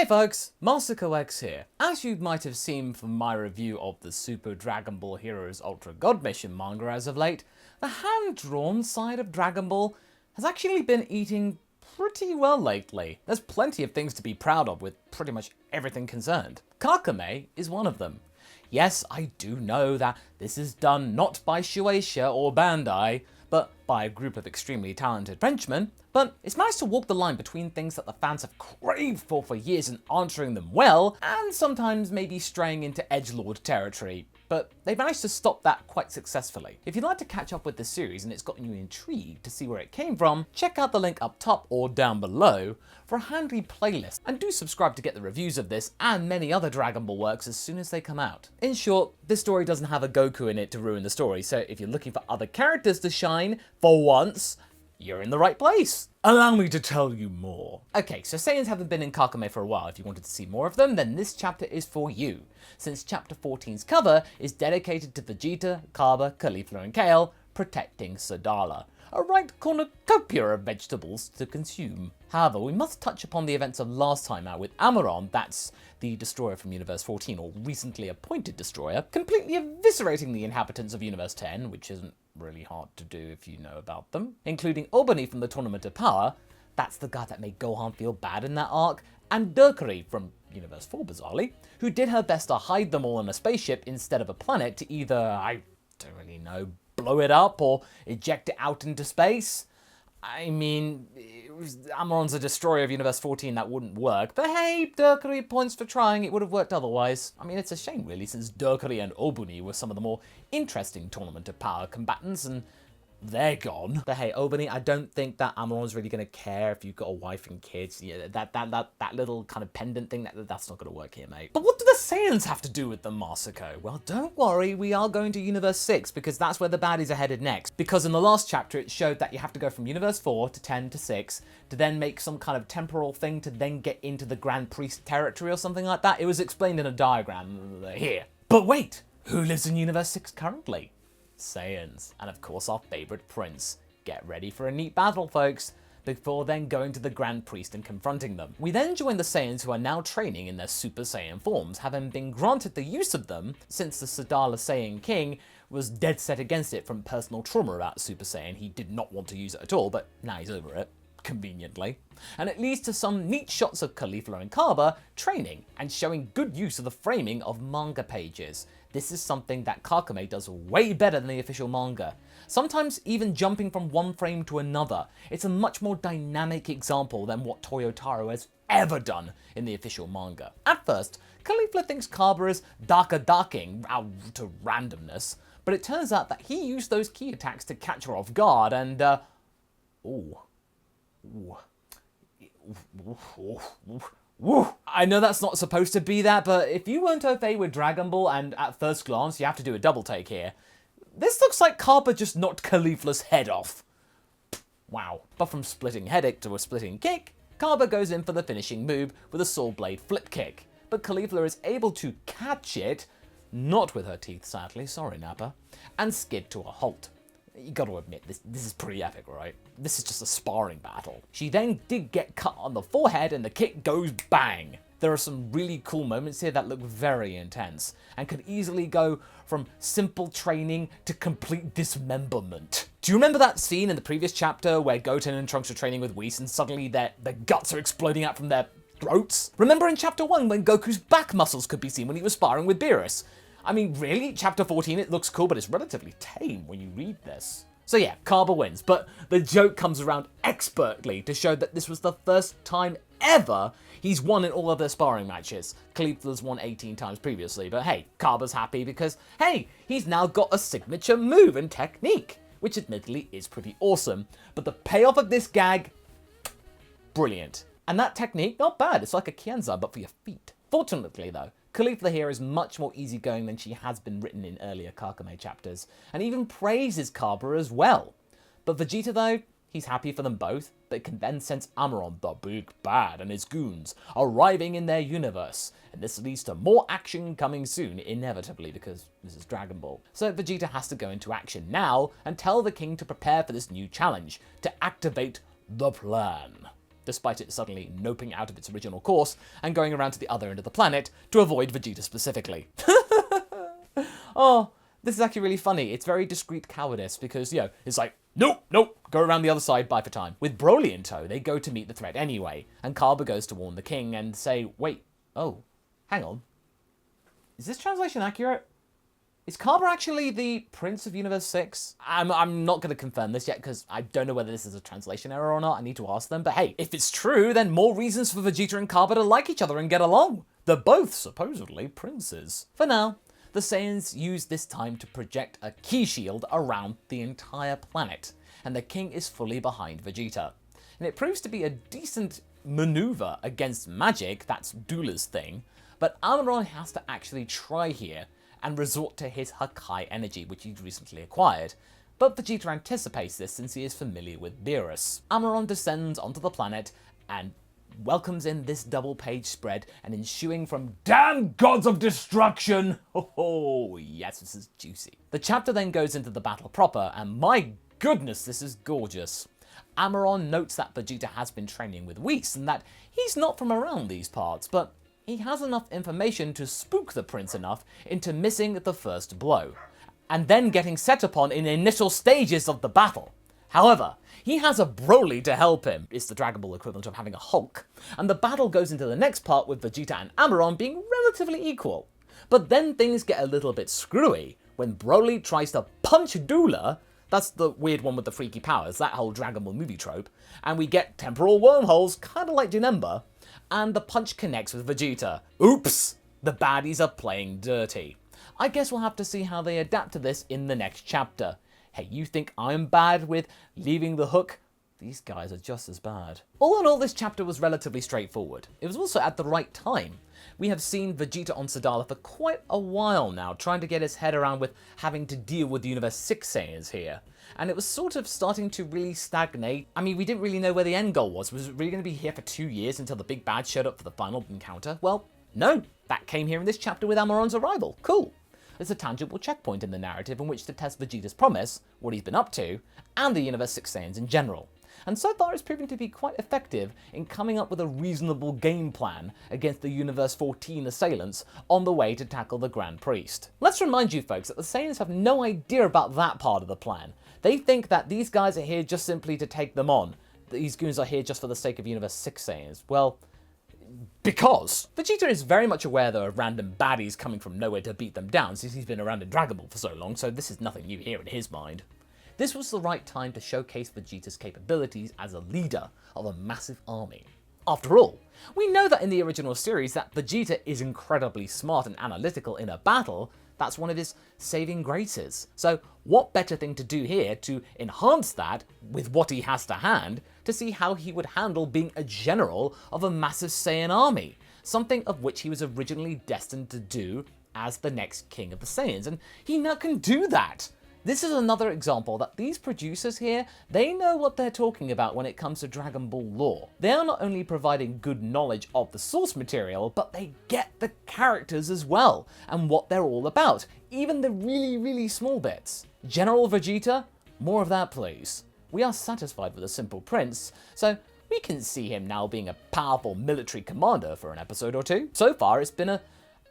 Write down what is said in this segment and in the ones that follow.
Hey folks, MasakoX here. As you might have seen from my review of the Super Dragon Ball Heroes Ultra God Mission manga as of late, the hand-drawn side of Dragon Ball has actually been eating pretty well lately. There's plenty of things to be proud of with pretty much everything concerned. Kakumei is one of them. Yes, I do know that this is done not by Shueisha or Bandai, but by a group of extremely talented Frenchmen, but it's managed to walk the line between things that the fans have craved for years and answering them well, and sometimes maybe straying into edgelord territory, but they've managed to stop that quite successfully. If you'd like to catch up with this series and it's gotten you intrigued to see where it came from, check out the link up top or down below for a handy playlist, and do subscribe to get the reviews of this and many other Dragon Ball works as soon as they come out. In short, this story doesn't have a Goku in it to ruin the story, so if you're looking for other characters to shine, for once, you're in the right place. Allow me to tell you more. Okay, so Saiyans haven't been in Kakumei for a while. If you wanted to see more of them, then this chapter is for you, since chapter 14's cover is dedicated to Vegeta, Cabba, Caulifla and Kale protecting Sadala, a right cornucopia of vegetables to consume. However, we must touch upon the events of last time out with Amaron, that's the Destroyer from Universe 14, or recently appointed Destroyer, completely eviscerating the inhabitants of Universe 10, which isn't really hard to do if you know about them, including Obani from the Tournament of Power, that's the guy that made Gohan feel bad in that arc, and Dokuri from Universe 4, bizarrely, who did her best to hide them all on a spaceship instead of a planet to either, I don't really know, blow it up or eject it out into space. I mean, Amaron's a destroyer of Universe 14, that wouldn't work, but hey, Dokuri points for trying, it would have worked otherwise. I mean, it's a shame really, since Dokuri and Obuni were some of the more interesting Tournament of Power combatants, and they're gone. But hey, Obani, I don't think that Amaron's really going to care if you've got a wife and kids. Yeah, that little kind of pendant thing, that's not going to work here, mate. But what do the Saiyans have to do with the Masako? Well, don't worry, we are going to Universe 6, because that's where the baddies are headed next. Because in the last chapter, it showed that you have to go from Universe 4 to 10 to 6, to then make some kind of temporal thing to then get into the Grand Priest territory or something like that. It was explained in a diagram here. But wait, who lives in Universe 6 currently? Saiyans, and of course our favourite prince. Get ready for a neat battle, folks, before then going to the Grand Priest and confronting them. We then join the Saiyans who are now training in their Super Saiyan forms, having been granted the use of them since the Sadala Saiyan King was dead set against it from personal trauma about Super Saiyan. He did not want to use it at all, but now he's over it, conveniently. And it leads to some neat shots of Caulifla and Cabba training and showing good use of the framing of manga pages. This is something that Kakumei does way better than the official manga, sometimes even jumping from one frame to another. It's a much more dynamic example than what Toyotaro has ever done in the official manga. At first, Caulifla thinks Cabba is darking out to randomness, but it turns out that he used those key attacks to catch her off guard and, I know that's not supposed to be that, but if you weren't au fait with Dragon Ball and at first glance you have to do a double take here, this looks like Cabba just knocked Caulifla's head off. Wow. But from splitting headache to a splitting kick, Cabba goes in for the finishing move with a saw blade flip kick, but Caulifla is able to catch it, not with her teeth sadly, sorry Nappa, and skid to a halt. You gotta admit, this is pretty epic, right? This is just a sparring battle. She then did get cut on the forehead and the kick goes bang. There are some really cool moments here that look very intense and could easily go from simple training to complete dismemberment. Do you remember that scene in the previous chapter where Goten and Trunks are training with Whis and suddenly their guts are exploding out from their throats? Remember in chapter 1 when Goku's back muscles could be seen when he was sparring with Beerus? I mean, really? Chapter 14, it looks cool, but it's relatively tame when you read this. So yeah, Cabba wins, but the joke comes around expertly to show that this was the first time ever he's won in all of their sparring matches. Caulifla's won 18 times previously, but hey, Cabba's happy because, hey, he's now got a signature move and technique, which admittedly is pretty awesome. But the payoff of this gag, brilliant. And that technique, not bad, it's like a Kienza, but for your feet. Fortunately though, Caulifla here is much more easygoing than she has been written in earlier Kakumei chapters, and even praises Cabba as well. But Vegeta though, he's happy for them both, but can then sense Amaron, the big bad, and his goons arriving in their universe, and this leads to more action coming soon, inevitably, because this is Dragon Ball. So Vegeta has to go into action now and tell the king to prepare for this new challenge, to activate the plan. despite it suddenly noping out of its original course and going around to the other end of the planet to avoid Vegeta specifically. Oh, this is actually really funny. It's very discreet cowardice because, it's like, nope, go around the other side, bye for time. With Broly in tow, they go to meet the threat anyway, and Cabba goes to warn the king and say, wait, oh, hang on. Is this translation accurate? Is Cabba actually the Prince of Universe 6? I'm not going to confirm this yet because I don't know whether this is a translation error or not. I need to ask them. But hey, if it's true, then more reasons for Vegeta and Cabba to like each other and get along. They're both supposedly princes. For now, the Saiyans use this time to project a ki shield around the entire planet, and the king is fully behind Vegeta. And it proves to be a decent maneuver against magic, that's Doula's thing, but Amaron has to actually try here and resort to his Hakai energy, which he'd recently acquired. But Vegeta anticipates this since he is familiar with Beerus. Amaron descends onto the planet and welcomes in this double-page spread and ensuing from damn gods of destruction. Oh, yes, this is juicy. The chapter then goes into the battle proper, and my goodness, this is gorgeous. Amaron notes that Vegeta has been training with Whis and that he's not from around these parts, but he has enough information to spook the prince enough into missing the first blow, and then getting set upon in the initial stages of the battle. However, he has a Broly to help him. It's the Dragon Ball equivalent of having a Hulk. And the battle goes into the next part with Vegeta and Amaron being relatively equal. But then things get a little bit screwy when Broly tries to punch Doula. That's the weird one with the freaky powers, that whole Dragon Ball movie trope. And we get temporal wormholes, kind of like Janemba. And the punch connects with Vegeta. Oops! The baddies are playing dirty. I guess we'll have to see how they adapt to this in the next chapter. Hey, you think I'm bad with leaving the hook? These guys are just as bad. All in all, this chapter was relatively straightforward. It was also at the right time. We have seen Vegeta on Sadala for quite a while now, trying to get his head around with having to deal with the Universe 6 Saiyans here. And it was sort of starting to really stagnate. I mean, we didn't really know where the end goal was. Was it really going to be here for 2 years until the big bad showed up for the final encounter? Well, no. That came here in this chapter with Amaron's arrival. Cool. It's a tangible checkpoint in the narrative in which to test Vegeta's promise, what he's been up to, and the Universe 6 Saiyans in general. And so far it's proving to be quite effective in coming up with a reasonable game plan against the Universe 14 assailants on the way to tackle the Grand Priest. Let's remind you folks that the Saiyans have no idea about that part of the plan. They think that these guys are here just simply to take them on. These goons are here just for the sake of Universe 6 Saiyans. Well, because Vegeta is very much aware there are random baddies coming from nowhere to beat them down since he's been around in Dragon Ball for so long, so this is nothing new here in his mind. This was the right time to showcase Vegeta's capabilities as a leader of a massive army. After all, we know that in the original series that Vegeta is incredibly smart and analytical in a battle. That's one of his saving graces. So what better thing to do here to enhance that with what he has to hand to see how he would handle being a general of a massive Saiyan army, something of which he was originally destined to do as the next king of the Saiyans, and he now can do that. This is another example that these producers here, they know what they're talking about when it comes to Dragon Ball lore. They are not only providing good knowledge of the source material, but they get the characters as well, and what they're all about, even the really small bits. General Vegeta? More of that please. We are satisfied with a simple prince, so we can see him now being a powerful military commander for an episode or two. So far it's been an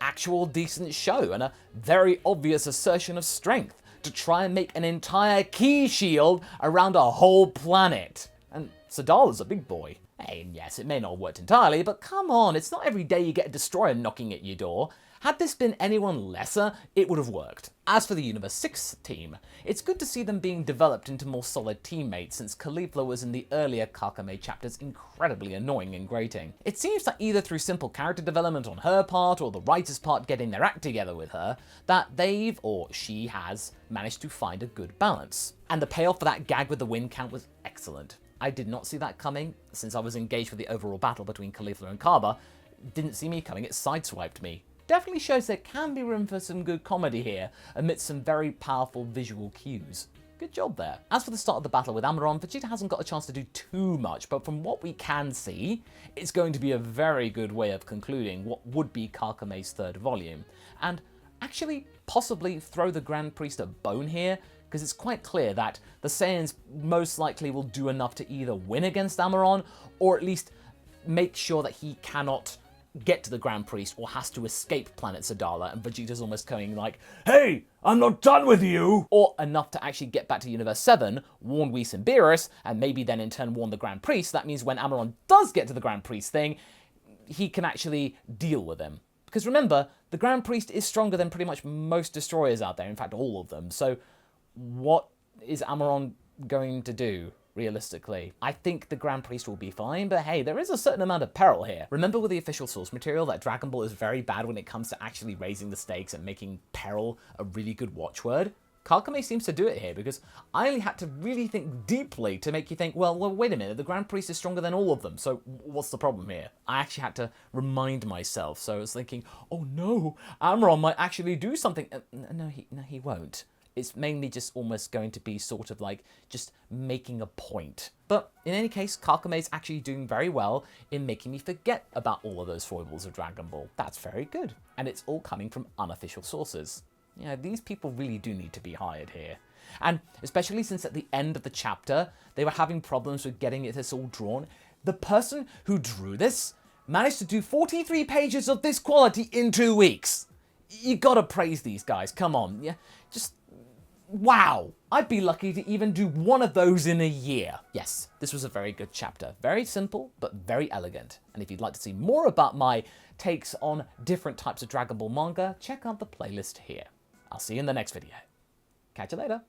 actual decent show, and a very obvious assertion of strength to try and make an entire ki shield around a whole planet. And Sadala's a big boy. Hey, and yes, it may not have worked entirely, but come on, it's not every day you get a Destroyer knocking at your door. Had this been anyone lesser, it would have worked. As for the Universe 6 team, it's good to see them being developed into more solid teammates since Caulifla was in the earlier Kakumei chapters incredibly annoying and grating. It seems that either through simple character development on her part or the writer's part getting their act together with her, that they've, or she has, managed to find a good balance. And the payoff for that gag with the win count was excellent. I did not see that coming since I was engaged with the overall battle between Caulifla and Cabba. Didn't see me coming, it sideswiped me. Definitely shows there can be room for some good comedy here, amidst some very powerful visual cues. Good job there. As for the start of the battle with Amaron, Vegeta hasn't got a chance to do too much, but from what we can see, it's going to be a very good way of concluding what would be Kakumei's third volume, and actually possibly throw the Grand Priest a bone here, because it's quite clear that the Saiyans most likely will do enough to either win against Amaron, or at least make sure that he cannot get to the Grand Priest or has to escape planet Sadala, and Vegeta's almost going like, "Hey, I'm not done with you!" Or enough to actually get back to Universe 7, warn Whis and Beerus, and maybe then in turn warn the Grand Priest. That means when Amaron does get to the Grand Priest thing, he can actually deal with him. Because remember, the Grand Priest is stronger than pretty much most destroyers out there, in fact all of them. So what is Amaron going to do? Realistically, I think the Grand Priest will be fine, but hey, there is a certain amount of peril here. Remember with the official source material that Dragon Ball is very bad when it comes to actually raising the stakes and making peril a really good watchword? Kakumei seems to do it here, because I only had to really think deeply to make you think, well, wait a minute, the Grand Priest is stronger than all of them, so what's the problem here? I actually had to remind myself, so I was thinking, oh no, Amaron might actually do something. No, he won't. It's mainly just almost going to be sort of like just making a point. But in any case, Kakumei's actually doing very well in making me forget about all of those foibles of Dragon Ball. That's very good. And it's all coming from unofficial sources. You know, these people really do need to be hired here. And especially since at the end of the chapter, they were having problems with getting this all drawn. The person who drew this managed to do 43 pages of this quality in 2 weeks. You gotta praise these guys, come on. Yeah, just wow! I'd be lucky to even do one of those in a year. Yes, this was a very good chapter. Very simple, but very elegant. And if you'd like to see more about my takes on different types of Dragon Ball manga, check out the playlist here. I'll see you in the next video. Catch you later.